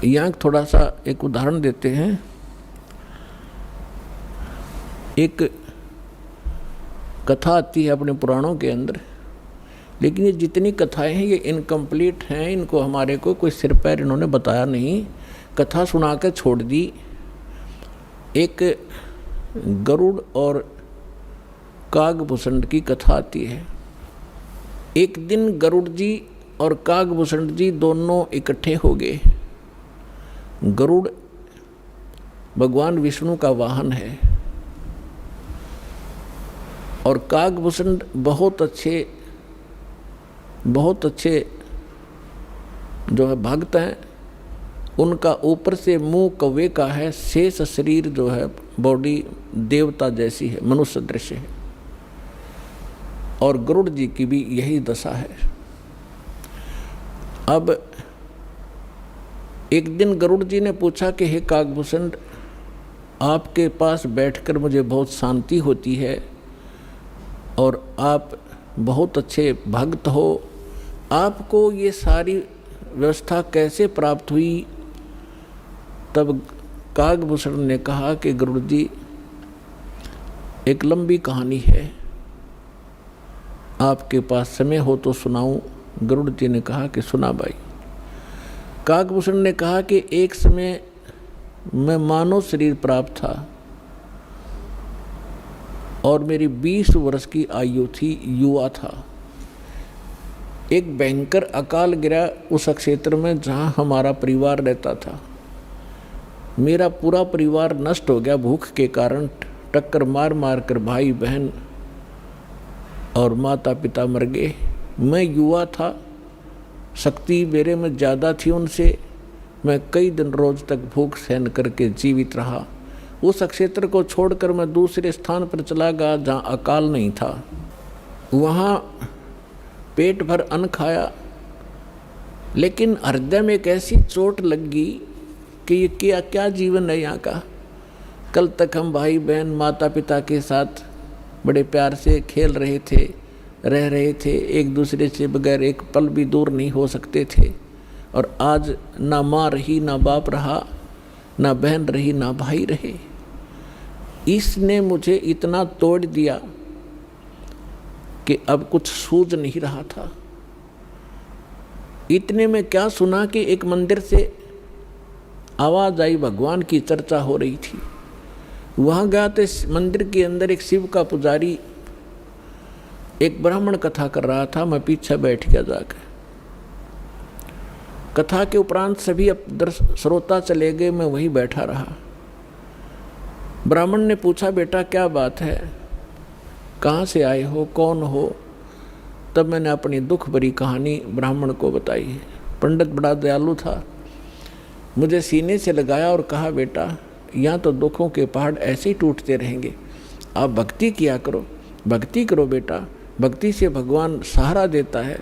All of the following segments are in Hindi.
यहाँ थोड़ा सा एक उदाहरण देते हैं। एक कथा आती है अपने पुराणों के अंदर, लेकिन ये जितनी कथाएं हैं ये इनकम्प्लीट हैं, इनको हमारे को कोई सिर पैर इन्होंने बताया नहीं, कथा सुना कर छोड़ दी। एक गरुड़ और कागभूषण की कथा आती है। एक दिन गरुड़ जी और कागभूषण जी दोनों इकट्ठे हो गए। गरुड़ भगवान विष्णु का वाहन है और कागभूषण बहुत अच्छे जो है भक्त हैं। उनका ऊपर से मुंह कौवे का है, शेष शरीर जो है बॉडी देवता जैसी है, मनुष्य दृश्य है। और गरुड़ जी की भी यही दशा है। अब एक दिन गरुड़ जी ने पूछा कि हे कागभूषण, आपके पास बैठकर मुझे बहुत शांति होती है और आप बहुत अच्छे भक्त हो, आपको ये सारी व्यवस्था कैसे प्राप्त हुई? तब कागभूषण ने कहा कि गरुड़ जी, एक लंबी कहानी है, आपके पास समय हो तो सुनाऊं? गरुड़ जी ने कहा कि सुना भाई। कागभूषण ने कहा कि एक समय मैं मानव शरीर प्राप्त था और मेरी 20 वर्ष की आयु थी, युवा था। एक भयंकर अकाल गिरा उस क्षेत्र में जहाँ हमारा परिवार रहता था। मेरा पूरा परिवार नष्ट हो गया भूख के कारण। टक्कर मार मार कर भाई बहन और माता पिता मर गए। मैं युवा था, शक्ति मेरे में ज़्यादा थी उनसे। मैं कई दिन रोज तक भूख सहन करके जीवित रहा। उस क्षेत्र को छोड़कर मैं दूसरे स्थान पर चला गया जहाँ अकाल नहीं था। वहाँ पेट भर अन्न खाया, लेकिन हृदय में एक ऐसी चोट लग गई कि ये क्या जीवन है यहाँ का। कल तक हम भाई बहन माता पिता के साथ बड़े प्यार से खेल रहे थे, रह रहे थे, एक दूसरे से बगैर एक पल भी दूर नहीं हो सकते थे। और आज ना माँ रही, ना बाप रहा, ना बहन रही, ना भाई रहे। इसने मुझे इतना तोड़ दिया कि अब कुछ सूझ नहीं रहा था। इतने में क्या सुना कि एक मंदिर से आवाज़ आई, भगवान की चर्चा हो रही थी। वहाँ गया तो मंदिर के अंदर एक शिव का पुजारी एक ब्राह्मण कथा कर रहा था। मैं पीछे बैठ गया जाकर। कथा के उपरांत सभी श्रोता चले गए, मैं वहीं बैठा रहा। ब्राह्मण ने पूछा, बेटा क्या बात है, कहाँ से आए हो, कौन हो? तब मैंने अपनी दुख भरी कहानी ब्राह्मण को बताई। पंडित बड़ा दयालु था, मुझे सीने से लगाया और कहा, बेटा यहाँ तो दुखों के पहाड़ ऐसे ही टूटते रहेंगे, आप भक्ति किया करो, भक्ति करो बेटा, भक्ति से भगवान सहारा देता है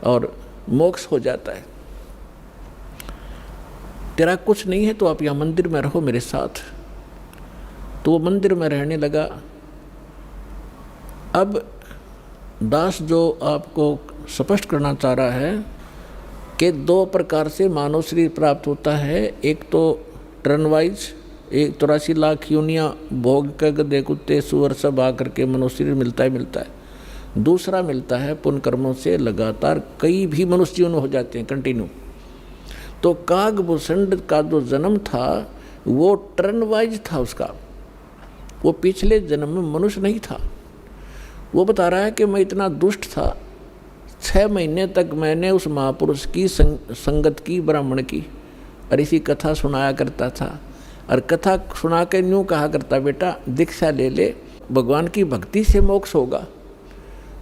और मोक्ष हो जाता है। तेरा कुछ नहीं है तो आप यहाँ मंदिर में रहो मेरे साथ। तो वो मंदिर में रहने लगा। अब दास जो आपको स्पष्ट करना चाह रहा है कि 2 प्रकार से मानव शरीर प्राप्त होता है। एक तो टर्न वाइज, 83 लाख योनियाँ भोग कर गधे कुत्ते सुअर सब आकर के मनुष्य शरीर मिलता है। दूसरा मिलता है पुण्य कर्मों से लगातार कई भी मनुष्य जीवन हो जाते हैं कंटिन्यू। तो कागभूषण का जो जन्म था वो टर्न वाइज था उसका, वो पिछले जन्म में मनुष्य नहीं था। वो बता रहा है कि मैं इतना दुष्ट था, 6 महीने तक मैंने उस महापुरुष की संगत की, ब्राह्मण की, और इसी कथा सुनाया करता था। और कथा सुना के यूँ कहा करता, बेटा दीक्षा ले ले, भगवान की भक्ति से मोक्ष होगा।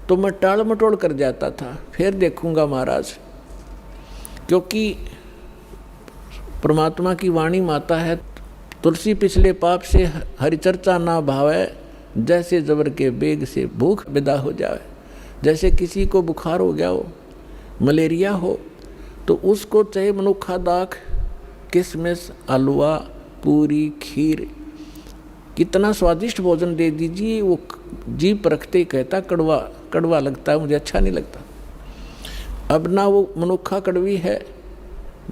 तो मैं टाल मटोल कर जाता था, फिर देखूंगा महाराज, क्योंकि परमात्मा की वाणी माता है, तुलसी पिछले पाप से हरिचर्चा ना भावे, जैसे जबर के बेग से भूख विदा हो जाए। जैसे किसी को बुखार हो गया हो, मलेरिया हो, तो उसको चाहे मनुखा दाख, किशमिश, हलवा, पूरी, खीर, कितना स्वादिष्ट भोजन दे दीजिए, वो जीभ परखते कहता कड़वा कड़वा लगता है, मुझे अच्छा नहीं लगता। अब ना वो मनुखा कड़वी है,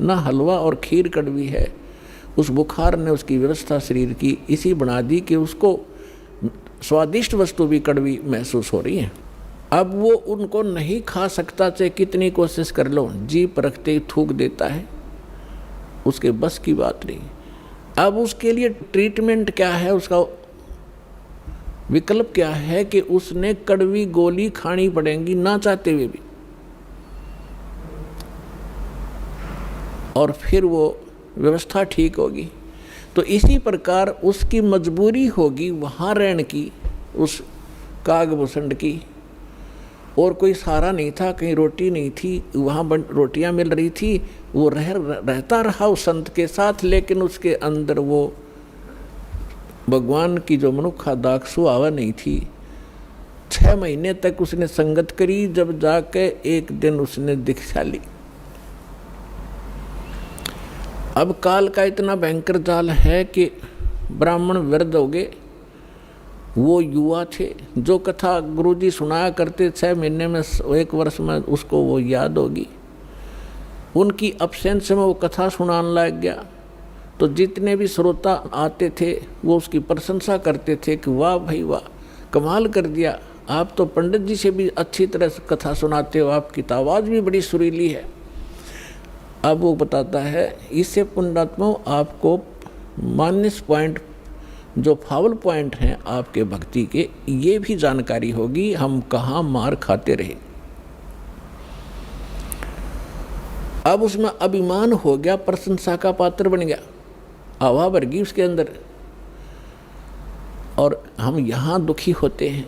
ना हलवा और खीर कड़वी है। उस बुखार ने उसकी व्यवस्था शरीर की इसी बना दी कि उसको स्वादिष्ट वस्तु भी कड़वी महसूस हो रही है। अब वो उनको नहीं खा सकता, चाहे कितनी कोशिश कर लो, जीभ रखते ही थूक देता है, उसके बस की बात नहीं। अब उसके लिए ट्रीटमेंट क्या है, उसका विकल्प क्या है कि उसने कड़वी गोली खानी पड़ेगी ना चाहते हुए भी, और फिर वो व्यवस्था ठीक होगी। तो इसी प्रकार उसकी मजबूरी होगी वहाँ रहने की, उस कागभूषण की, और कोई सहारा नहीं था, कहीं रोटी नहीं थी, वहाँ रोटियाँ मिल रही थी, वो रहता रहा उस संत के साथ, लेकिन उसके अंदर वो भगवान की जो मनुखा दाक्षु आवा नहीं थी। 6 महीने तक उसने संगत करी, जब जाके एक दिन उसने दीक्षा ली। अब काल का इतना भयंकर जाल है कि ब्राह्मण वृद्ध हो गए, वो युवा थे। जो कथा गुरुजी सुनाया करते 6 महीने में 1 वर्ष में उसको वो याद होगी। उनकी अब्सेंस में वो कथा सुनाने लग गया, तो जितने भी श्रोता आते थे वो उसकी प्रशंसा करते थे कि वाह भाई वाह, कमाल कर दिया, आप तो पंडित जी से भी अच्छी तरह से कथा सुनाते हो, आपकी तो आवाज़ भी बड़ी सुरीली है। अब वो बताता है, इससे पुण्यात्मा आपको माइनस पॉइंट, जो फाउल पॉइंट हैं आपके भक्ति के, ये भी जानकारी होगी, हम कहाँ मार खाते रहे। अब उसमें अभिमान हो गया, प्रशंसा का पात्र बन गया, हवा भर गई उसके अंदर। और हम यहाँ दुखी होते हैं,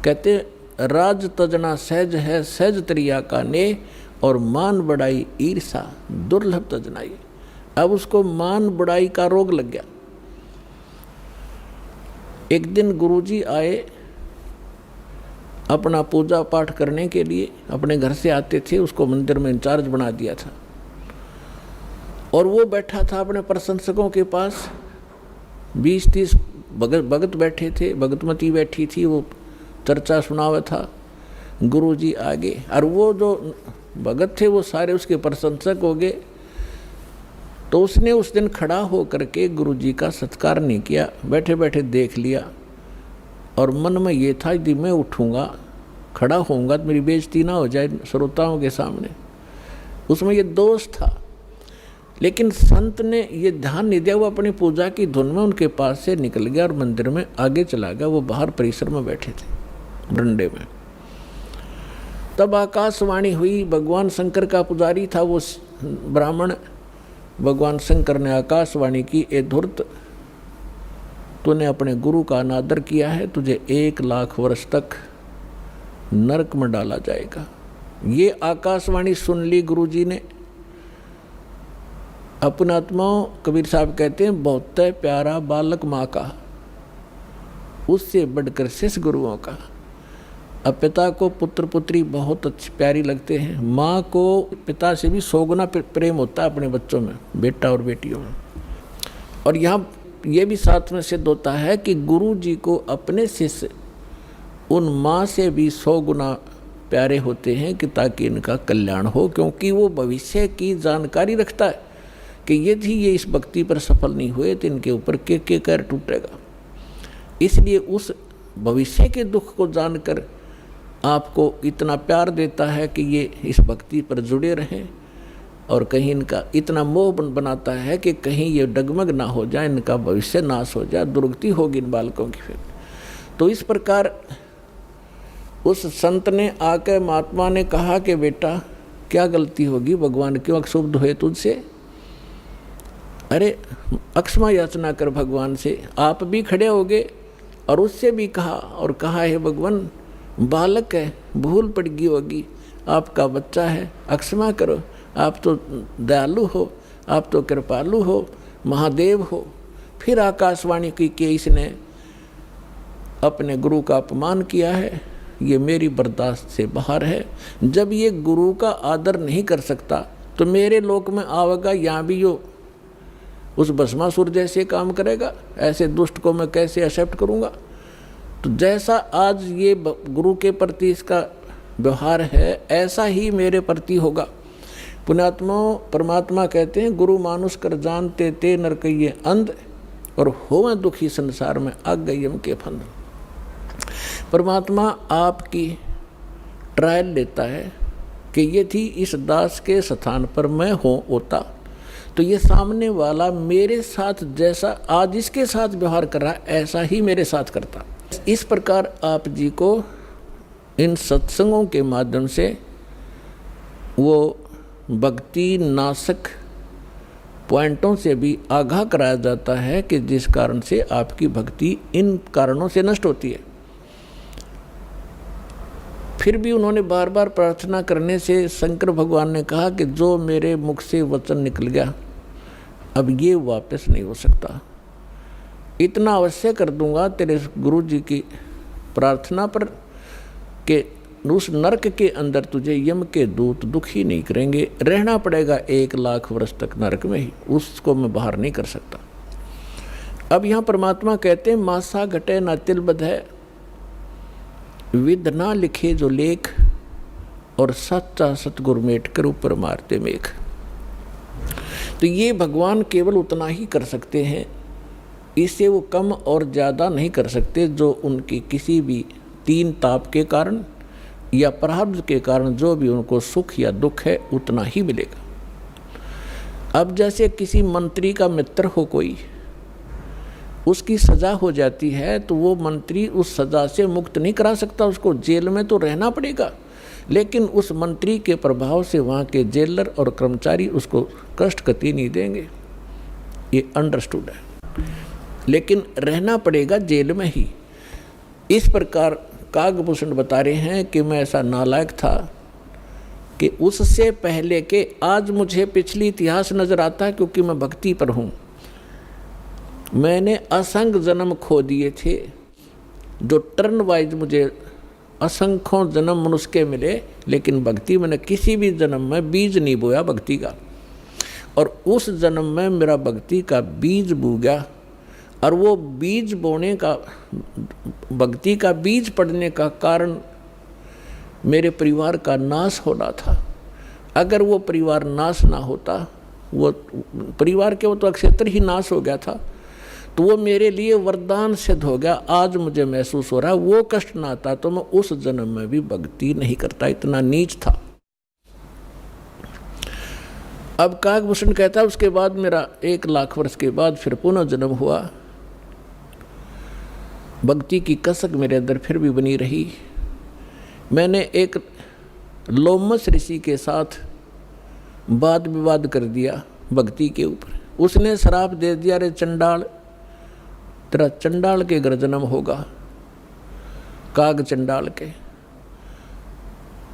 कहते राज तजना सहज है, सहज तरिया का ने, और मान बढ़ाई ईर्षा दुर्लभ तजनाई। अब उसको मान बढ़ाई का रोग लग गया। एक दिन गुरुजी आए अपना पूजा पाठ करने के लिए, अपने घर से आते थे, उसको मंदिर में इंचार्ज बना दिया था, और वो बैठा था अपने प्रशंसकों के पास। 20-30 भगत बैठे थे, भगतमती बैठी थी, वो चर्चा सुनावा था। गुरुजी आगे, और वो जो भगत थे वो सारे उसके प्रशंसक हो गए। तो उसने उस दिन खड़ा हो करके गुरुजी का सत्कार नहीं किया, बैठे बैठे देख लिया, और मन में ये था यदि मैं उठूँगा, खड़ा होऊंगा तो मेरी बेइज्जती ना हो जाए श्रोताओं के सामने। उसमें ये दोष था, लेकिन संत ने ये ध्यान नहीं दिया। वो अपनी पूजा की धुन में उनके पास से निकल गया और मंदिर में आगे चला गया। वो बाहर परिसर में बैठे थे बरंडे में। तब आकाशवाणी हुई। भगवान शंकर का पुजारी था वो ब्राह्मण। भगवान शंकर ने आकाशवाणी की, ए धूर्त, तूने अपने गुरु का अनादर किया है, तुझे 1 लाख वर्ष तक नरक में डाला जाएगा। ये आकाशवाणी सुन ली गुरुजी ने। अपना आत्माओं, कबीर साहब कहते हैं, बहुत प्यारा बालक माँ का, उससे बढ़कर शिष्य गुरुओं का। अब पिता को पुत्र पुत्री बहुत अच्छी प्यारी लगते हैं, माँ को पिता से भी 100 गुना प्रेम होता है अपने बच्चों में, बेटा और बेटियों में। और यहाँ ये भी साथ में सिद्ध होता है कि गुरु जी को अपने शिष्य उन माँ से भी 100 गुना प्यारे होते हैं, कि ताकि इनका कल्याण हो, क्योंकि वो भविष्य की जानकारी रखता है कि यदि ये इस भक्ति पर सफल नहीं हुए तो इनके ऊपर के कहर टूटेगा। इसलिए उस भविष्य के दुख को जानकर आपको इतना प्यार देता है कि ये इस भक्ति पर जुड़े रहें, और कहीं इनका इतना मोह बनाता है कि कहीं ये डगमग ना हो जाए, इनका भविष्य नाश हो जाए, दुर्गति होगी इन बालकों की। फिर तो इस प्रकार उस संत ने आकर महात्मा ने कहा कि बेटा क्या गलती होगी, भगवान क्यों अक्षुब्ध हुए तुझसे? अरे अक्षमा याचना कर भगवान से। आप भी खड़े हो गए और उससे भी कहा, और कहा है भगवान बालक है, भूल पड़ गई होगी, आपका बच्चा है, अक्षमा करो, आप तो दयालु हो, आप तो कृपालु हो, महादेव हो। फिर आकाशवाणी की कि इसने अपने गुरु का अपमान किया है, ये मेरी बर्दाश्त से बाहर है। जब ये गुरु का आदर नहीं कर सकता तो मेरे लोक में आवेगा, यहाँ भी यो उस भस्मासुर जैसे काम करेगा। ऐसे दुष्ट को मैं कैसे एक्सेप्ट करूँगा? तो जैसा आज ये गुरु के प्रति इसका व्यवहार है, ऐसा ही मेरे प्रति होगा। पुण्यात्माओं, परमात्मा कहते हैं गुरु मानुष कर जानते ते नर कहिए अंध, और होवे दुखी संसार में आग गई यम के फंद। परमात्मा आपकी ट्रायल लेता है कि ये थी इस दास के स्थान पर मैं होता तो ये सामने वाला मेरे साथ जैसा आज इसके साथ व्यवहार कर रहा है ऐसा ही मेरे साथ करता। इस प्रकार आप जी को इन सत्संगों के माध्यम से वो भक्ति नाशक पॉइंटों से भी आगाह कराया जाता है कि जिस कारण से आपकी भक्ति इन कारणों से नष्ट होती है। फिर भी उन्होंने बार बार प्रार्थना करने से शंकर भगवान ने कहा कि जो मेरे मुख से वचन निकल गया अब ये वापस नहीं हो सकता। इतना अवश्य कर दूंगा तेरे गुरु जी की प्रार्थना पर कि उस नरक के अंदर तुझे यम के दूत दुखी नहीं करेंगे। रहना पड़ेगा 1 लाख वर्ष तक नरक में ही, उसको मैं बाहर नहीं कर सकता। अब यहाँ परमात्मा कहते हैं मासा घटे ना तिल बध है, विद ना लिखे जो लेख, और सच्चा सतगुरु मेट कर ऊपर मारते मेघ। तो ये भगवान केवल उतना ही कर सकते हैं, इससे वो कम और ज़्यादा नहीं कर सकते। जो उनकी किसी भी 3 ताप के कारण या प्रारब्ध के कारण जो भी उनको सुख या दुख है उतना ही मिलेगा। अब जैसे किसी मंत्री का मित्र हो कोई, उसकी सज़ा हो जाती है तो वो मंत्री उस सज़ा से मुक्त नहीं करा सकता, उसको जेल में तो रहना पड़ेगा। लेकिन उस मंत्री के प्रभाव से वहाँ के जेलर और कर्मचारी उसको कष्ट कति नहीं देंगे, ये अंडरस्टूड है। लेकिन रहना पड़ेगा जेल में ही। इस प्रकार कागभूषण बता रहे हैं कि मैं ऐसा नालायक था कि उससे पहले के आज मुझे पिछली इतिहास नज़र आता है, क्योंकि मैं भक्ति पर हूँ। मैंने असंख्य जन्म खो दिए थे, जो टर्न वाइज मुझे असंख्यों जन्म मनुष्य के मिले, लेकिन भक्ति मैंने किसी भी जन्म में बीज नहीं बोया भक्ति का। और उस जन्म में मेरा भक्ति का बीज बू गया, और वो बीज बोने का, भक्ति का बीज पड़ने का कारण मेरे परिवार का नाश होना था। अगर वो परिवार नाश ना होता, वो परिवार के वो तो अक्षेत्र ही नाश हो गया था, तो वो मेरे लिए वरदान सिद्ध हो गया। आज मुझे महसूस हो रहा है वो कष्ट ना आता तो मैं उस जन्म में भी भक्ति नहीं करता, इतना नीच था। अब कागभूषण कहता है उसके बाद मेरा 1 लाख वर्ष के बाद फिर पुनः जन्म हुआ। भक्ति की कसक मेरे अंदर फिर भी बनी रही। मैंने एक लोमस ऋषि के साथ वाद विवाद कर दिया भक्ति के ऊपर। उसने श्राप दे दिया, रे चंडाल, तेरा चंडाल के घर जन्म होगा, काग चंडाल के।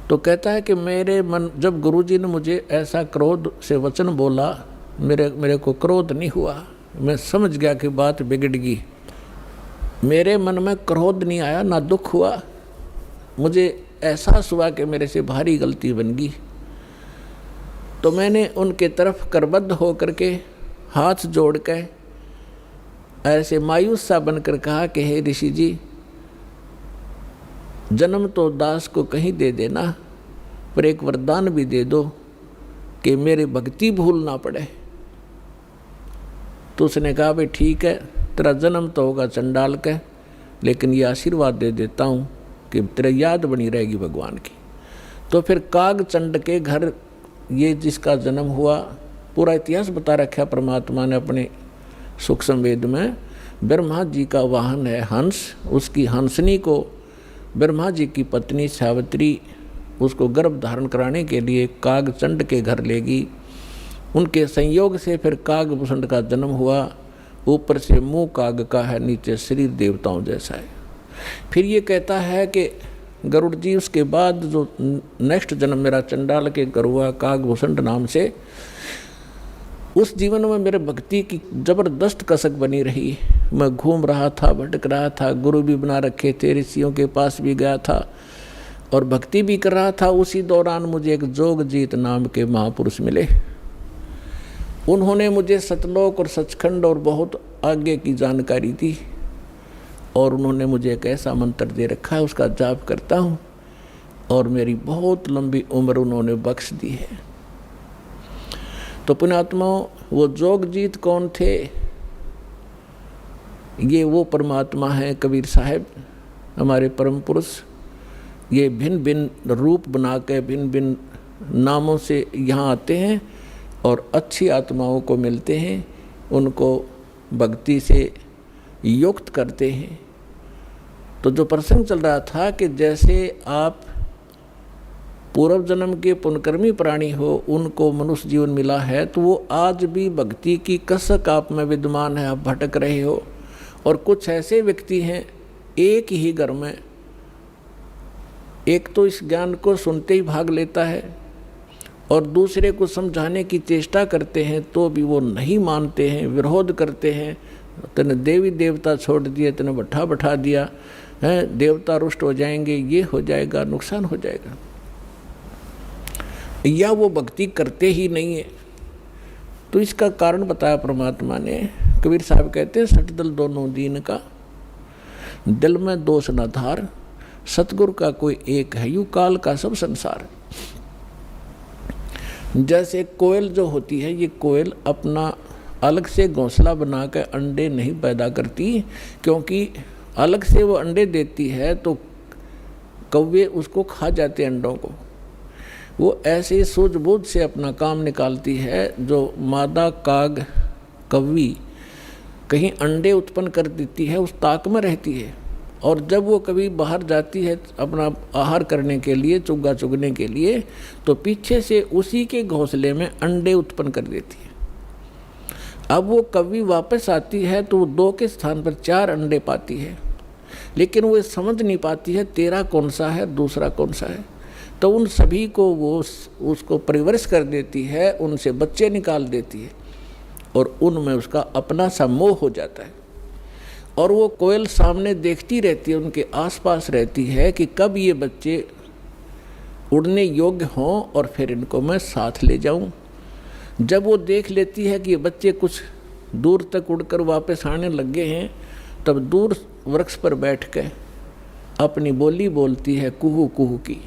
तो कहता है कि मेरे मन, जब गुरुजी ने मुझे ऐसा क्रोध से वचन बोला, मेरे को क्रोध नहीं हुआ। मैं समझ गया कि बात बिगड़ गई। मेरे मन में क्रोध नहीं आया, ना दुख हुआ। मुझे एहसास हुआ कि मेरे से भारी गलती बन गई। तो मैंने उनके तरफ करबद्ध होकर के हाथ जोड़ के ऐसे मायूस सा बनकर कहा कि हे ऋषि जी, जन्म तो दास को कहीं दे देना, पर एक वरदान भी दे दो कि मेरी भक्ति भूल ना पड़े। तो उसने कहा भाई ठीक है, तेरा जन्म तो होगा चंडाल का, लेकिन ये आशीर्वाद दे देता हूँ कि तेरा याद बनी रहेगी भगवान की। तो फिर काग चंड के घर ये जिसका जन्म हुआ, पूरा इतिहास बता रखा परमात्मा ने अपने सुख संवेद में। ब्रह्मा जी का वाहन है हंस, उसकी हंसनी को ब्रह्मा जी की पत्नी सावित्री उसको गर्भ धारण कराने के लिए काग चंड के घर ले गई। उनके संयोग से फिर कागभूषण का जन्म हुआ। ऊपर से मुंह काग का है, नीचे शरीर देवताओं जैसा है। फिर ये कहता है कि गरुड़ जी उसके बाद जो नेक्स्ट जन्म मेरा चंडाल के घर हुआ कागभूषण नाम से, उस जीवन में मेरे भक्ति की जबरदस्त कसक बनी रही। मैं घूम रहा था, भटक रहा था, गुरु भी बना रखे थे, ऋषियों के पास भी गया था और भक्ति भी कर रहा था। उसी दौरान मुझे एक जोगजीत नाम के महापुरुष मिले। उन्होंने मुझे सतलोक और सचखंड और बहुत आगे की जानकारी दी, और उन्होंने मुझे एक ऐसा मंत्र दे रखा है, उसका जाप करता हूँ और मेरी बहुत लंबी उम्र उन्होंने बख्श दी है। तो पुण्यात्माओं, वो जोगजीत कौन थे? ये वो परमात्मा है कबीर साहब, हमारे परम पुरुष। ये भिन्न भिन्न रूप बना के भिन्न भिन्न नामों से यहाँ आते हैं और अच्छी आत्माओं को मिलते हैं, उनको भक्ति से युक्त करते हैं। तो जो प्रसंग चल रहा था कि जैसे आप पूर्व जन्म के पुण्यकर्मी प्राणी हो, उनको मनुष्य जीवन मिला है, तो वो आज भी भक्ति की कसक आप में विद्यमान है, आप भटक रहे हो। और कुछ ऐसे व्यक्ति हैं एक ही घर में, एक तो इस ज्ञान को सुनते ही भाग लेता है और दूसरे को समझाने की चेष्टा करते हैं तो भी वो नहीं मानते हैं, विरोध करते हैं। तने देवी देवता छोड़ दिए, तने बैठा दिया है, देवता रुष्ट हो जाएंगे, ये हो जाएगा, नुकसान हो जाएगा, या वो भक्ति करते ही नहीं है। तो इसका कारण बताया परमात्मा ने। कबीर साहब कहते हैं, सठ दल दोनों दीन का, दिल में दोष न धार, सतगुरु का कोई एक है, यू काल का सब संसार। जैसे कोयल जो होती है, ये कोयल अपना अलग से घोंसला बनाकर अंडे नहीं पैदा करती, क्योंकि अलग से वो अंडे देती है तो कौवे उसको खा जाते अंडों को। वो ऐसे सूझबूझ से अपना काम निकालती है। जो मादा काग कौवी कहीं अंडे उत्पन्न कर देती है, उस ताक में रहती है, और जब वो कभी बाहर जाती है अपना आहार करने के लिए, चुग्गा चुगने के लिए, तो पीछे से उसी के घोंसले में अंडे उत्पन्न कर देती है। अब वो कभी वापस आती है तो वो 2 के स्थान पर 4 अंडे पाती है, लेकिन वो समझ नहीं पाती है तेरा कौन सा है, दूसरा कौन सा है। तो उन सभी को वो उसको परिवरिश कर देती है, उनसे बच्चे निकाल देती है और उनमें उसका अपना सा मोह हो जाता है। और वो कोयल सामने देखती रहती है, उनके आसपास रहती है कि कब ये बच्चे उड़ने योग्य हों और फिर इनको मैं साथ ले जाऊं। जब वो देख लेती है कि ये बच्चे कुछ दूर तक उड़कर वापस आने लगे हैं, तब दूर वृक्ष पर बैठ के अपनी बोली बोलती है, कुहू कुहू की।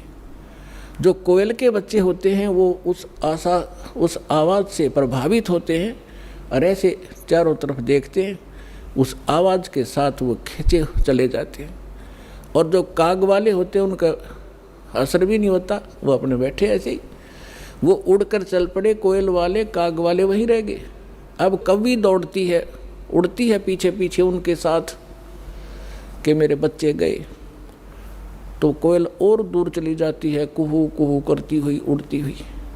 जो कोयल के बच्चे होते हैं वो उस आवाज़ से प्रभावित होते हैं और ऐसे चारों तरफ देखते हैं, उस आवाज़ के साथ वो खींचे चले जाते हैं। और जो काग वाले होते हैं उनका असर भी नहीं होता, वो अपने बैठे ऐसे ही, वो उड़कर चल पड़े, कोयल वाले काग वाले वहीं रह गए। अब कौवी दौड़ती है, उड़ती है पीछे पीछे उनके साथ कि मेरे बच्चे गए, तो कोयल और दूर चली जाती है, कुहू कुहू करती हुई उड़ती हुई,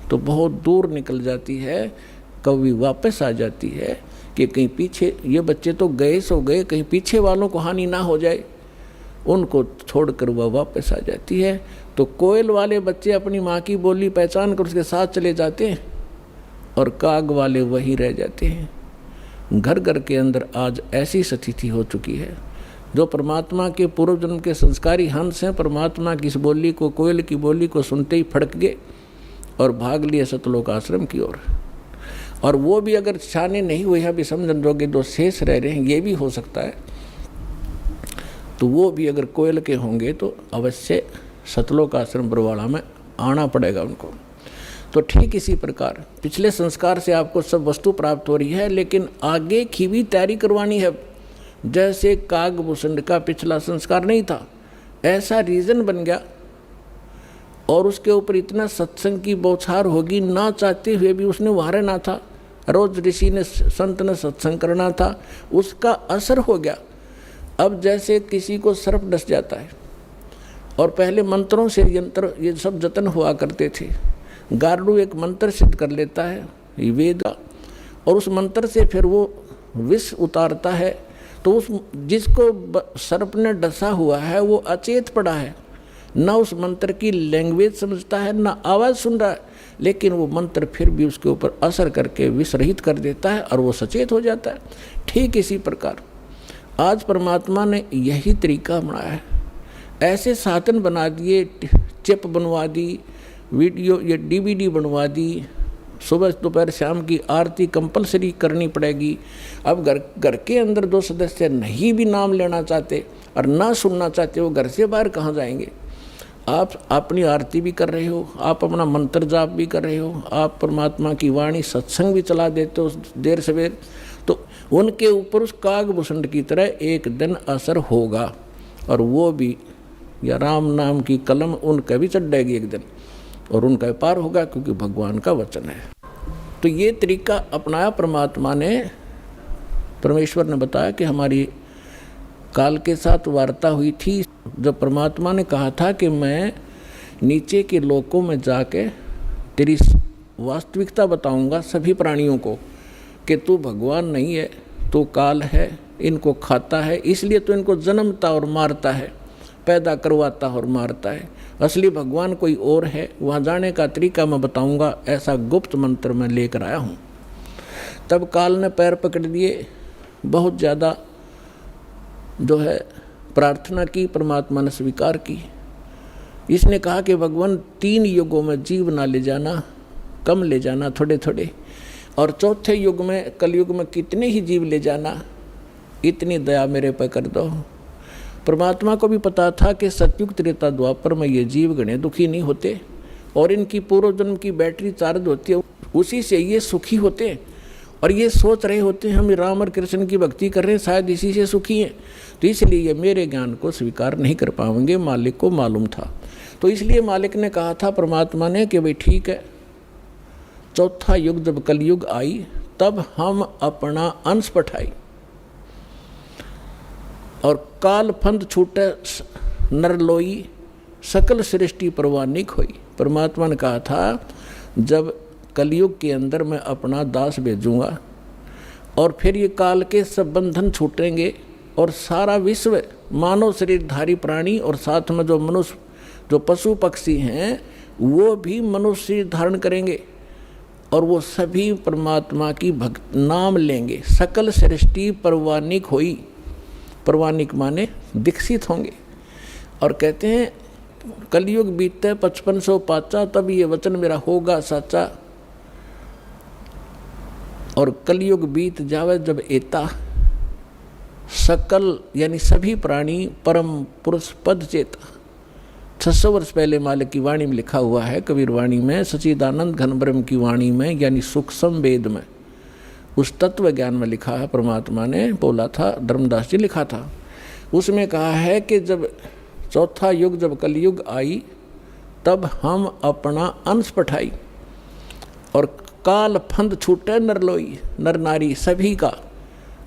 तो बहुत दूर निकल जाती है। कौवी वापस आ जाती है कि कहीं पीछे ये बच्चे तो गए सो गए, कहीं पीछे वालों को हानि ना हो जाए, उनको छोड़कर वह वापस आ जाती है। तो कोयल वाले बच्चे अपनी माँ की बोली पहचान कर उसके साथ चले जाते हैं और काग वाले वहीं रह जाते हैं। घर घर के अंदर आज ऐसी स्थिति हो चुकी है। जो परमात्मा के पूर्व जन्म के संस्कारी हंस हैं, परमात्मा की इस बोली को, कोयल की बोली को सुनते ही फड़क गए और भाग लिए सतलोक आश्रम की ओर। और वो भी अगर छाने नहीं हुए हैं, अभी समझन जोगे दो शेष रह रहे हैं, ये भी हो सकता है, तो वो भी अगर कोयल के होंगे तो अवश्य सतलोक आश्रम बरवाड़ा में आना पड़ेगा उनको। तो ठीक इसी प्रकार पिछले संस्कार से आपको सब वस्तु प्राप्त हो रही है, लेकिन आगे की भी तैयारी करवानी है। जैसे कागभूषण का पिछला संस्कार नहीं था, ऐसा रीजन बन गया और उसके ऊपर इतना सत्संग की बौछार होगी, ना चाहते हुए भी उसने वहाँ रहना था। रोज ऋषि ने, संत ने सत्संग करना था, उसका असर हो गया। अब जैसे किसी को सर्प डस जाता है और पहले मंत्रों से यंत्र ये सब जतन हुआ करते थे, गारुड़ एक मंत्र सिद्ध कर लेता है वेद का, और उस मंत्र से फिर वो विष उतारता है, तो उस जिसको सर्प ने डसा हुआ है वो अचेत पड़ा है, ना उस मंत्र की लैंग्वेज समझता है, ना आवाज़ सुन रहा है, लेकिन वो मंत्र फिर भी उसके ऊपर असर करके विष रहित कर देता है और वो सचेत हो जाता है। ठीक इसी प्रकार आज परमात्मा ने यही तरीका बनाया है। ऐसे साधन बना दिए, चिप बनवा दी, वीडियो ये DVD बनवा दी, सुबह दोपहर शाम की आरती कंपलसरी करनी पड़ेगी। अब घर के अंदर 2 सदस्य नहीं भी नाम लेना चाहते और ना सुनना चाहते, वो घर से बाहर कहाँ जाएंगे। आप अपनी आरती भी कर रहे हो, आप अपना मंत्र जाप भी कर रहे हो, आप परमात्मा की वाणी सत्संग भी चला देते हो देर सवेर, तो उनके ऊपर उस कागभूषण की तरह एक दिन असर होगा। और वो भी या राम नाम की कलम उनका भी चढ़ जाएगी एक दिन, और उनका पार होगा, क्योंकि भगवान का वचन है। तो ये तरीका अपनाया परमात्मा ने। परमेश्वर ने बताया कि हमारी काल के साथ वार्ता हुई थी, जब परमात्मा ने कहा था कि मैं नीचे के लोकों में जाके तेरी वास्तविकता बताऊंगा सभी प्राणियों को कि तू भगवान नहीं है, तू काल है, इनको खाता है, इसलिए तो इनको जन्मता और मारता है, पैदा करवाता और मारता है। असली भगवान कोई और है, वहाँ जाने का तरीका मैं बताऊंगा, ऐसा गुप्त मंत्र मैं लेकर आया हूँ। तब काल ने पैर पकड़ दिए, बहुत ज़्यादा जो है प्रार्थना की, परमात्मा ने स्वीकार की। इसने कहा कि भगवान 3 युगों में जीव ना ले जाना, कम ले जाना थोड़े थोड़े, और चौथे युग में कलयुग में कितने ही जीव ले जाना, इतनी दया मेरे पर कर दो। परमात्मा को भी पता था कि सतयुग त्रेता द्वापर में ये जीव गणे दुखी नहीं होते, और इनकी पूर्व जन्म की बैटरी चार्ज होती है, उसी से ये सुखी होते हैं। और ये सोच रहे होते हैं हम राम और कृष्ण की भक्ति कर रहे हैं, शायद इसी से सुखी हैं, तो इसलिए ये मेरे ज्ञान को स्वीकार नहीं कर पाएंगे। मालिक को मालूम था, तो इसलिए मालिक ने कहा था परमात्मा ने कि भाई ठीक है, चौथा युग जब कलयुग आई तब हम अपना अंश पठाई, और काल फंद छूटे नरलोई, सकल सृष्टि परवानिक हुई। परमात्मा ने कहा था जब कलयुग के अंदर मैं अपना दास भेजूंगा, और फिर ये काल के सब बंधन छूटेंगे, और सारा विश्व मानव शरीरधारी प्राणी और साथ में जो मनुष्य, जो पशु पक्षी हैं, वो भी मनुष्य शरीर धारण करेंगे, और वो सभी परमात्मा की भक्त नाम लेंगे। सकल सृष्टि परवानिक हुई, परवानिक माने दीक्षित होंगे। और कहते हैं कलयुग बीतते 5500 पाचा, तब ये वचन मेरा होगा साचा। और कलयुग बीत जावे जब एता, सकल यानी सभी प्राणी परम पुरुष पद चेता। 600 वर्ष पहले मालिक की वाणी में लिखा हुआ है, कबीर वाणी में, सच्चिदानंद घन ब्रह्म की वाणी में, यानी सूक्ष्म वेद में, उस तत्व ज्ञान में लिखा है। परमात्मा ने बोला था, धर्मदास जी लिखा था, उसमें कहा है कि जब चौथा युग जब कलयुग आई तब हम अपना अंश पठाई, और काल फंद छूटे नरलोई, नर नारी सभी का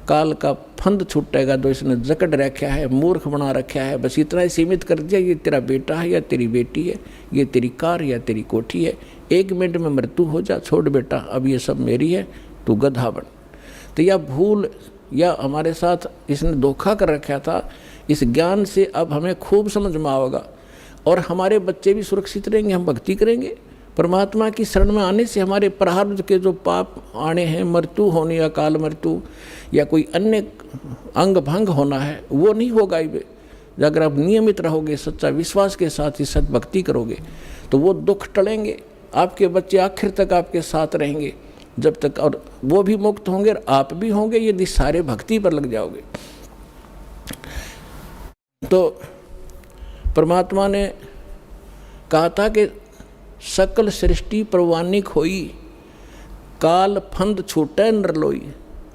काल का फंद छूटेगा, तो इसने जकड़ रखा है, मूर्ख बना रखा है, बस इतना ही सीमित कर दिया, ये तेरा बेटा है या तेरी बेटी है, ये तेरी कार या तेरी कोठी है, 1 मिनट में मृत्यु हो जा, छोड़ बेटा, अब ये सब मेरी है, तू गधा बन। तो यह भूल या हमारे साथ इसने धोखा कर रखा था, इस ज्ञान से अब हमें खूब समझ में आएगा, और हमारे बच्चे भी सुरक्षित रहेंगे, हम भक्ति करेंगे। परमात्मा की शरण में आने से हमारे प्रारब्ध के जो पाप आने हैं, मृत्यु होने या काल मृत्यु या कोई अन्य अंग भंग होना है, वो नहीं होगा। अगर आप नियमित रहोगे, सच्चा विश्वास के साथ ही सद्भक्ति करोगे, तो वो दुख टलेंगे, आपके बच्चे आखिर तक आपके साथ रहेंगे जब तक, और वो भी मुक्त होंगे और आप भी होंगे, यदि सारे भक्ति पर लग जाओगे। तो परमात्मा ने कहा था कि सकल सृष्टि परवानिक होई, काल फंद छूटे नरलोई।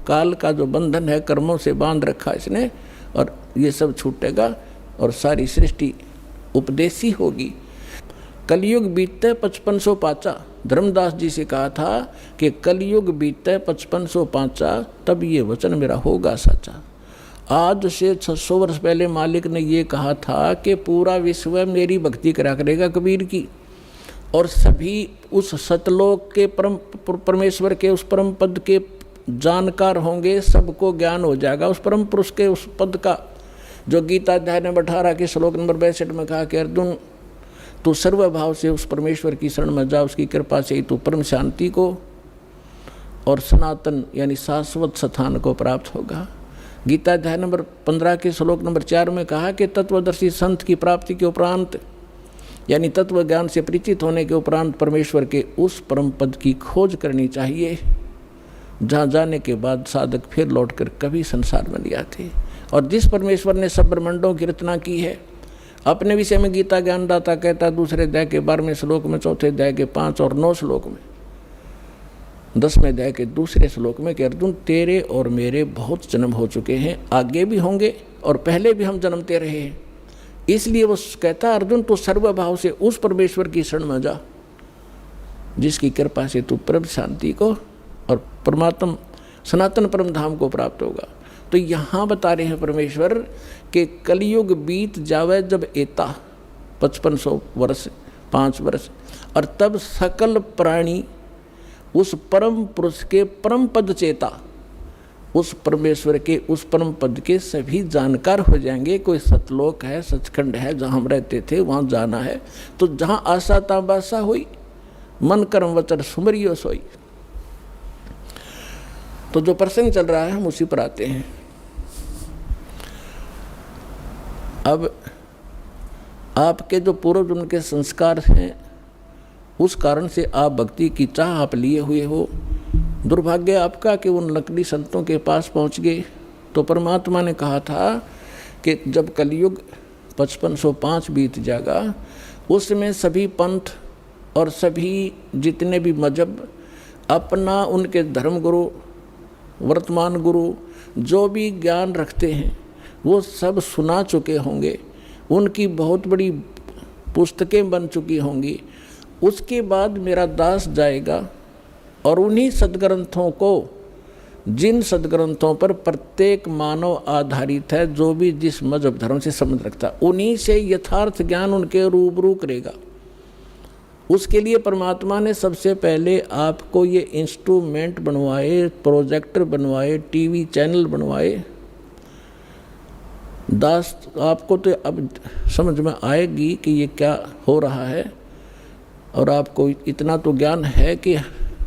काल का जो बंधन है, कर्मों से बांध रखा इसने, और ये सब छूटेगा और सारी सृष्टि उपदेशी होगी। कलयुग बीतते 5500 पाचा, धर्मदास जी से कहा था कि कलयुग बीतते 5500 पाचा, तब ये वचन मेरा होगा सच्चा। आज से 600 वर्ष पहले मालिक ने ये कहा था कि पूरा विश्व मेरी भक्ति करा करेगा कबीर की, और सभी उस सतलोक के परम परमेश्वर के उस परम पद के जानकार होंगे, सबको ज्ञान हो जाएगा उस परम पुरुष के उस पद का, जो गीता अध्याय नंबर 18 के श्लोक नंबर 62 में कहा कि अर्जुन तू सर्वभाव से उस परमेश्वर की शरण में जा, उसकी कृपा से ही तू परम शांति को और सनातन यानी शाश्वत स्थान को प्राप्त होगा। गीता अध्याय नंबर 15 के श्लोक नंबर 4 में कहा कि तत्वदर्शी संत की प्राप्ति के उपरांत यानी तत्व ज्ञान से परिचित होने के उपरांत परमेश्वर के उस परम पद की खोज करनी चाहिए, जहाँ जाने के बाद साधक फिर लौटकर कभी संसार में नहीं आते। और जिस परमेश्वर ने सब ब्रह्मांडों की रचना की है अपने विषय में गीता ज्ञानदाता कहता है दूसरे अध्याय के 12वें श्लोक में, चौथे अध्याय के 5 और 9 श्लोक में, 10वें अध्याय के दूसरे श्लोक में कि अर्जुन तेरे और मेरे बहुत जन्म हो चुके हैं, आगे भी होंगे और पहले भी हम जन्मते रहे हैं। इसलिए वो कहता अर्जुन तू सर्वभाव से उस परमेश्वर की शरण में जा जिसकी कृपा से तू परम शांति को और परमात्मा सनातन परम धाम को प्राप्त होगा। तो यहाँ बता रहे हैं परमेश्वर कि कलयुग बीत जावे जब एता 5500 वर्ष 5 वर्ष, और तब सकल प्राणी उस परम पुरुष के परम पद चेता, उस परमेश्वर के उस परम पद के सभी जानकार हो जाएंगे। कोई सतलोक है, सचखंड है जहाँ हम रहते थे, वहाँ जाना है। तो जहाँ आशा ताबासा हुई, मन कर्म वचन सुमरियो सोई। तो जो प्रसंग चल रहा है हम उसी पर आते हैं। अब आपके जो पूर्व जन्म के संस्कार हैं उस कारण से आप भक्ति की चाह आप लिए हुए हो। दुर्भाग्य आपका कि उन नकली संतों के पास पहुंच गए। तो परमात्मा ने कहा था कि जब कलयुग 5505 बीत जाएगा उसमें सभी पंथ और सभी जितने भी मजहब अपना उनके धर्म गुरु वर्तमान गुरु जो भी ज्ञान रखते हैं वो सब सुना चुके होंगे, उनकी बहुत बड़ी पुस्तकें बन चुकी होंगी। उसके बाद मेरा दास जाएगा और उन्हीं सद्ग्रंथों को, जिन सद्ग्रंथों पर प्रत्येक मानव आधारित है, जो भी जिस मजहब धर्म से संबंध रखता है, उन्हीं से यथार्थ ज्ञान उनके रूबरू करेगा। उसके लिए परमात्मा ने सबसे पहले आपको ये इंस्ट्रूमेंट बनवाए, प्रोजेक्टर बनवाए, टीवी चैनल बनवाए। दास आपको तो अब समझ में आएगी कि ये क्या हो रहा है, और आपको इतना तो ज्ञान है कि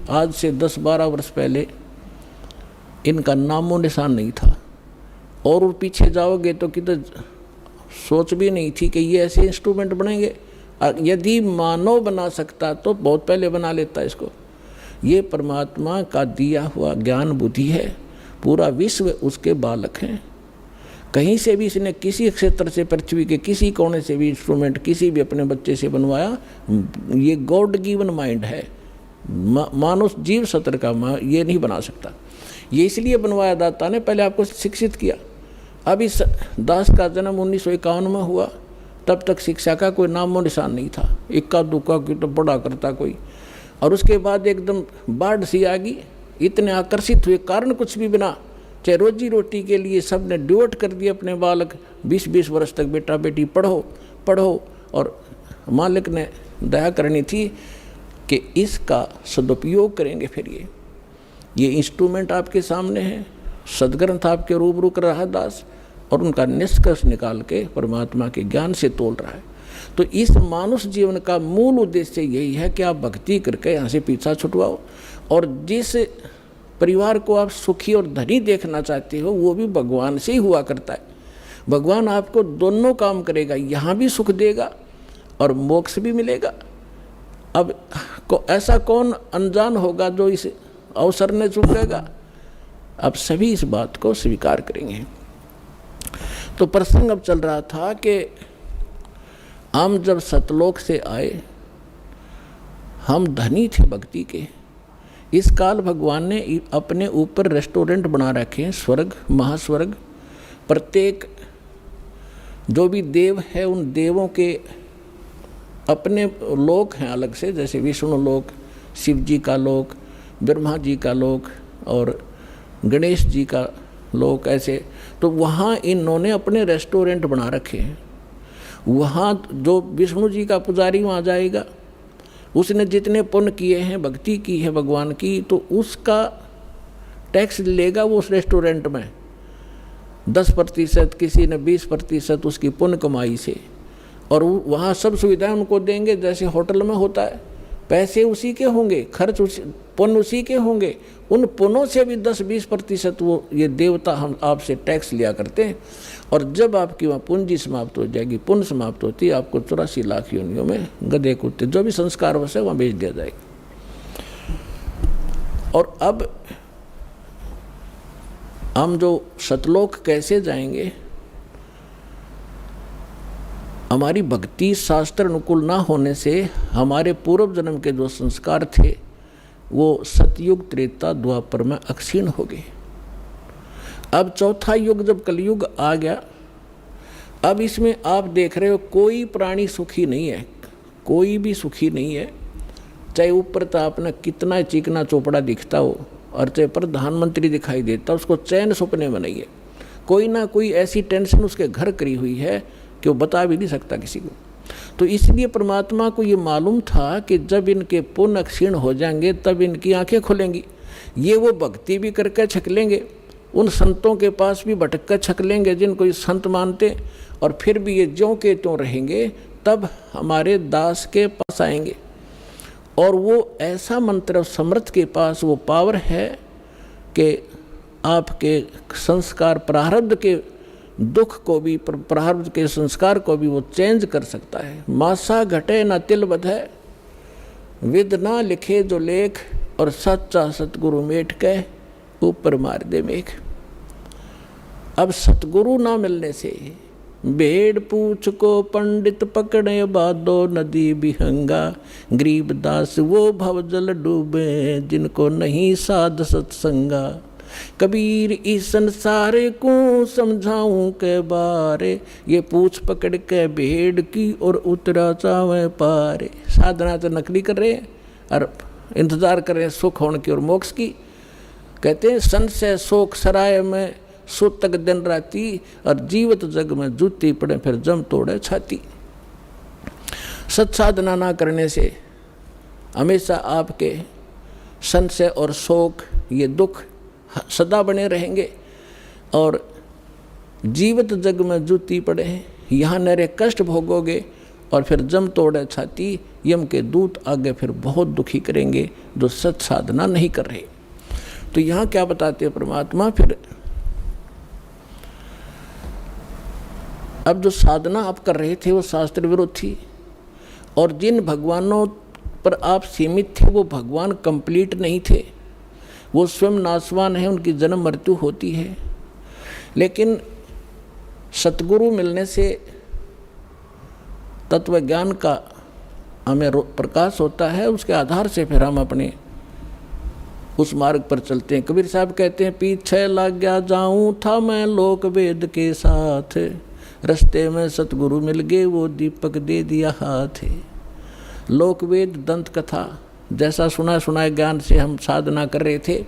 आज से 10-12 वर्ष पहले इनका नामो निशान नहीं था, और पीछे जाओगे तो किधर सोच भी नहीं थी कि ये ऐसे इंस्ट्रूमेंट बनेंगे। यदि मानव बना सकता तो बहुत पहले बना लेता इसको। ये परमात्मा का दिया हुआ ज्ञान बुद्धि है, पूरा विश्व उसके बालक हैं। कहीं से भी इसने किसी क्षेत्र से, पृथ्वी के किसी कोने से भी इंस्ट्रूमेंट किसी भी अपने बच्चे से बनवाया, ये गॉड गिवन माइंड है। मानुष जीव सत्र का ये नहीं बना सकता। ये इसलिए बनवाया दाता ने, पहले आपको शिक्षित किया। अब इस दास का जन्म 1951 में हुआ, तब तक शिक्षा का कोई नामो निशान नहीं था। इक्का दुक्का की तो बड़ा करता कोई, और उसके बाद एकदम बाढ़ सी आ गई। इतने आकर्षित हुए, कारण कुछ भी बिना, चाहे रोजी रोटी के लिए सब ने डिवोट कर दिए अपने बालक। 20-20 वर्ष तक बेटा बेटी पढ़ो पढ़ो, और मालिक ने दया करनी थी कि इसका सदुपयोग करेंगे। फिर ये इंस्ट्रूमेंट आपके सामने है, सदग्रंथ आपके रूबरू कर रहा है दास, और उनका निष्कर्ष निकाल के परमात्मा के ज्ञान से तोल रहा है। तो इस मानुष जीवन का मूल उद्देश्य यही है कि आप भक्ति करके यहाँ से पीछा छुटवाओ, और जिस परिवार को आप सुखी और धनी देखना चाहते हो वो भी भगवान से ही हुआ करता है। भगवान आपको दोनों काम करेगा, यहाँ भी सुख देगा और मोक्ष भी मिलेगा। अब ऐसा कौन अनजान होगा जो इस अवसर ने चूकेगा? अब सभी इस बात को स्वीकार करेंगे। तो प्रसंग अब चल रहा था कि हम जब सतलोक से आए, हम धनी थे भक्ति के। इस काल भगवान ने अपने ऊपर रेस्टोरेंट बना रखे हैं, स्वर्ग महास्वर्ग। प्रत्येक जो भी देव है उन देवों के अपने लोक हैं अलग से, जैसे विष्णु लोक, शिव जी का लोक, ब्रह्मा जी का लोक और गणेश जी का लोक, ऐसे। तो वहाँ इन्होंने अपने रेस्टोरेंट बना रखे हैं। वहाँ जो विष्णु जी का पुजारी वहाँ जाएगा, उसने जितने पुण्य किए हैं, भक्ति की है भगवान की, तो उसका टैक्स लेगा वो उस रेस्टोरेंट में 10%, किसी ने 20% उसकी पुण्य कमाई से, और वहाँ सब सुविधाएं उनको देंगे जैसे होटल में होता है। पैसे उसी के होंगे, खर्च पुण्य उसी के होंगे। उन पुण्यों से भी 10-20% वो ये देवता हम आपसे टैक्स लिया करते हैं। और जब आपकी वहाँ पूंजी समाप्त हो जाएगी, पुण्य समाप्त होती है, आपको 84 लाख योनियों में गधे कुत्ते जो भी संस्कार वैसे वहाँ भेज दिया जाएगा। और अब हम जो सतलोक कैसे जाएंगे, हमारी भक्ति शास्त्र अनुकूल ना होने से हमारे पूर्व जन्म के जो संस्कार थे वो सतयुग त्रेता द्वापर में अक्षीण हो गए। अब चौथा युग जब कलयुग आ गया, अब इसमें आप देख रहे हो कोई प्राणी सुखी नहीं है, कोई भी सुखी नहीं है। चाहे ऊपर तो आपने कितना चिकना चोपड़ा दिखता हो और चाहे प्रधानमंत्री दिखाई देता, उसको चैन सपने में नहीं है। कोई ना कोई ऐसी टेंशन उसके घर करी हुई है कि वो बता भी नहीं सकता किसी को। तो इसलिए परमात्मा को ये मालूम था कि जब इनके पुण्य क्षीण हो जाएंगे तब इनकी आंखें खुलेंगी। ये वो भक्ति भी करके छक लेंगे, उन संतों के पास भी भटक कर छक लेंगे जिनको ये संत मानते, और फिर भी ये ज्यों के त्यों रहेंगे, तब हमारे दास के पास आएंगे। और वो ऐसा मंत्र समर्थ के पास वो पावर है कि आपके संस्कार प्रारब्ध के दुख को भी, प्रारब्ध के संस्कार को भी वो चेंज कर सकता है। मासा घटे न तिल बधै, विद ना लिखे जो लेख, और सच्चा सतगुरु मेट के ऊपर मार दे मेघ। अब सतगुरु ना मिलने से भेड़ पूछ को पंडित पकड़े बादो नदी बिहंगा, गरीब दास वो भवजल डूबे जिनको नहीं साध सत्संगा। कबीर इस संसार को समझाऊं के बारे, ये पूछ पकड़ के भेड़ की और उतरा चावे पारे। साधना तो नकली कर रहे हैं और इंतजार कर रहे हैं सुख होने की और मोक्ष की। कहते हैं संशय शोक सराय में सुतक दिन राती, और जीवत जग में जूती पड़े फिर जम तोड़े छाती। सत्साधना ना करने से हमेशा आपके संशय और शोक, ये दुख सदा बने रहेंगे, और जीवित जग में जूती पड़े हैं, यहाँ नरे कष्ट भोगोगे, और फिर जम तोड़े छाती, यम के दूत आगे फिर बहुत दुखी करेंगे जो सत साधना नहीं कर रहे। तो यहाँ क्या बताते हैं परमात्मा, फिर अब जो साधना आप कर रहे थे वो शास्त्र विरुद्ध थी, और जिन भगवानों पर आप सीमित थे वो भगवान कंप्लीट नहीं थे, वो स्वयं नाशवान है, उनकी जन्म मृत्यु होती है। लेकिन सतगुरु मिलने से तत्व ज्ञान का हमें प्रकाश होता है, उसके आधार से फिर हम अपने उस मार्ग पर चलते हैं। कबीर साहब कहते हैं, पीछे लग गया जाऊं था मैं लोक वेद के साथ, रस्ते में सतगुरु मिल गए वो दीपक दे दिया हाथ। लोक वेद दंत कथा जैसा सुना सुनाए ज्ञान से हम साधना कर रहे थे,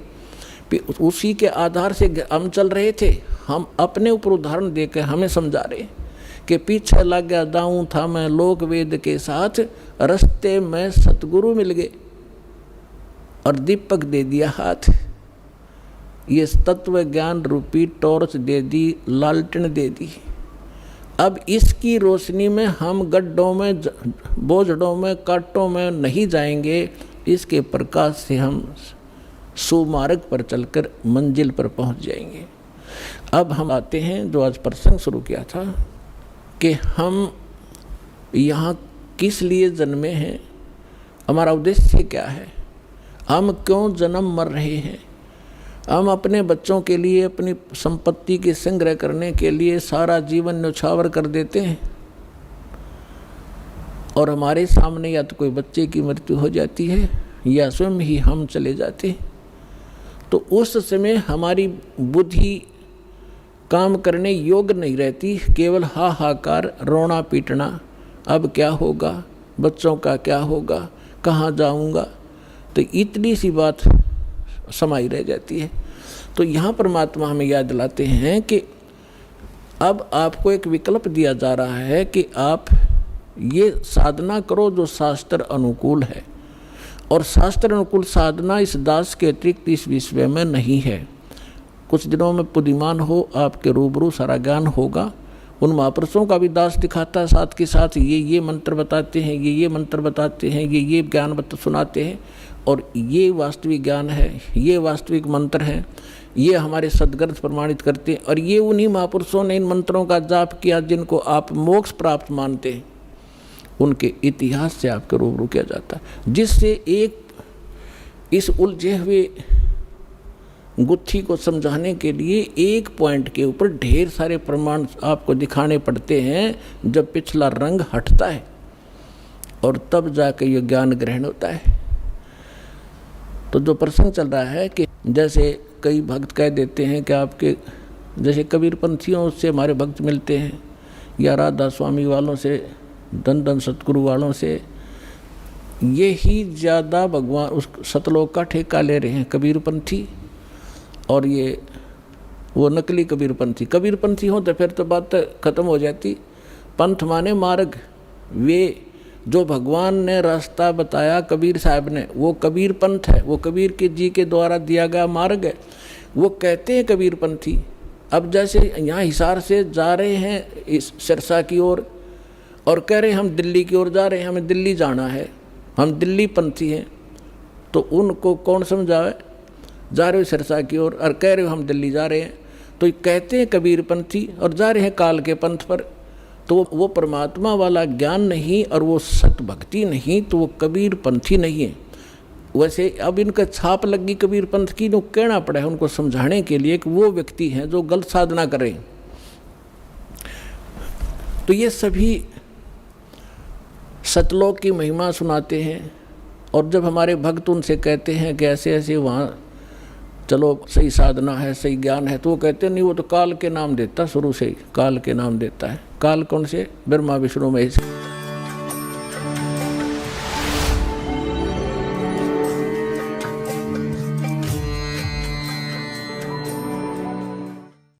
उसी के आधार से हम चल रहे थे। हम अपने ऊपर उदाहरण देकर हमें समझा रहे कि पीछे लग गया दाऊं था मैं लोक वेद के साथ, रस्ते में सतगुरु मिल गए और दीपक दे दिया हाथ। ये तत्व ज्ञान रूपी टॉर्च दे दी, लालटेन दे दी। अब इसकी रोशनी में हम गड्ढों में, बोझड़ों में, कांटों में नहीं जाएंगे, इसके प्रकाश से हम सुमार्ग पर चलकर मंजिल पर पहुंच जाएंगे। अब हम आते हैं जो आज प्रसंग शुरू किया था कि हम यहाँ किस लिए जन्मे हैं, हमारा उद्देश्य क्या है, हम क्यों जन्म मर रहे हैं। हम अपने बच्चों के लिए, अपनी संपत्ति के संग्रह करने के लिए सारा जीवन न्यौछावर कर देते हैं, और हमारे सामने या तो कोई बच्चे की मृत्यु हो जाती है या स्वयं ही हम चले जाते हैं। तो उस समय हमारी बुद्धि काम करने योग्य नहीं रहती, केवल हाहाकार, रोना पीटना, अब क्या होगा, बच्चों का क्या होगा, कहाँ जाऊँगा, तो इतनी सी बात समाई रह जाती है। तो यहाँ परमात्मा हमें याद दिलाते हैं कि अब आपको एक विकल्प दिया जा रहा है कि आप ये साधना करो जो शास्त्र अनुकूल है, और शास्त्र अनुकूल साधना इस दास के अतिरिक्त इस विश्व में नहीं है। कुछ दिनों में बुद्धिमान हो, आपके रूबरू सारा ज्ञान होगा। उन महापुरुषों का भी दास दिखाता है, साथ के साथ ये मंत्र बताते हैं, ये मंत्र बताते हैं, ये ज्ञान सुनाते हैं, और ये वास्तविक ज्ञान है, ये वास्तविक मंत्र हैं, ये हमारे सद्ग्रंथ प्रमाणित करते हैं। और ये उन्हीं महापुरुषों ने इन मंत्रों का जाप किया जिनको आप मोक्ष प्राप्त मानते हैं, उनके इतिहास से आपके रूबरू किया जाता है, जिससे एक इस उलझे हुए गुत्थी को समझाने के लिए एक पॉइंट के ऊपर ढेर सारे प्रमाण आपको दिखाने पड़ते हैं। जब पिछला रंग हटता है और तब जाके ये ज्ञान ग्रहण होता है। तो जो प्रसंग चल रहा है कि जैसे कई भक्त कह देते हैं कि आपके जैसे कबीर पंथियों से हमारे भक्त मिलते हैं, या राधा स्वामी वालों से, धन धन सतगुरु वालों से, ये ही ज़्यादा भगवान उस सतलोक का ठेका ले रहे हैं कबीरपंथी। और ये वो नकली कबीरपंथी। कबीरपंथी हो तो फिर तो बात ख़त्म हो जाती। पंथ माने मार्ग, वे जो भगवान ने रास्ता बताया कबीर साहब ने, वो कबीर पंथ है, वो कबीर के जी के द्वारा दिया गया मार्ग है, वो कहते हैं कबीरपंथी। अब जैसे यहाँ हिसार से जा रहे हैं इस सिरसा की ओर और कह रहे हैं हम दिल्ली की ओर जा रहे हैं, हमें दिल्ली जाना है, हम दिल्ली पंथी हैं, तो उनको कौन समझावे? जा रहे हो सिरसा की ओर और कह रहे हो हम दिल्ली जा रहे हैं, तो कहते हैं कबीरपंथी और जा रहे हैं काल के पंथ पर। तो वो परमात्मा वाला ज्ञान नहीं और वो सत भक्ति नहीं, तो वो कबीरपंथी नहीं है। वैसे अब इनका छाप लगी कबीरपंथ की, तो कहना पड़ा है उनको समझाने के लिए कि वो व्यक्ति हैं जो गलत साधना करें। तो ये सभी सतलोक की महिमा सुनाते हैं, और जब हमारे भक्त उनसे कहते हैं कि ऐसे ऐसे वहाँ चलो सही साधना है, सही ज्ञान है, तो वो कहते नहीं, वो तो काल के नाम देता, शुरू से ही काल के नाम देता है। काल कौन से? ब्रह्मा विष्णु महेश।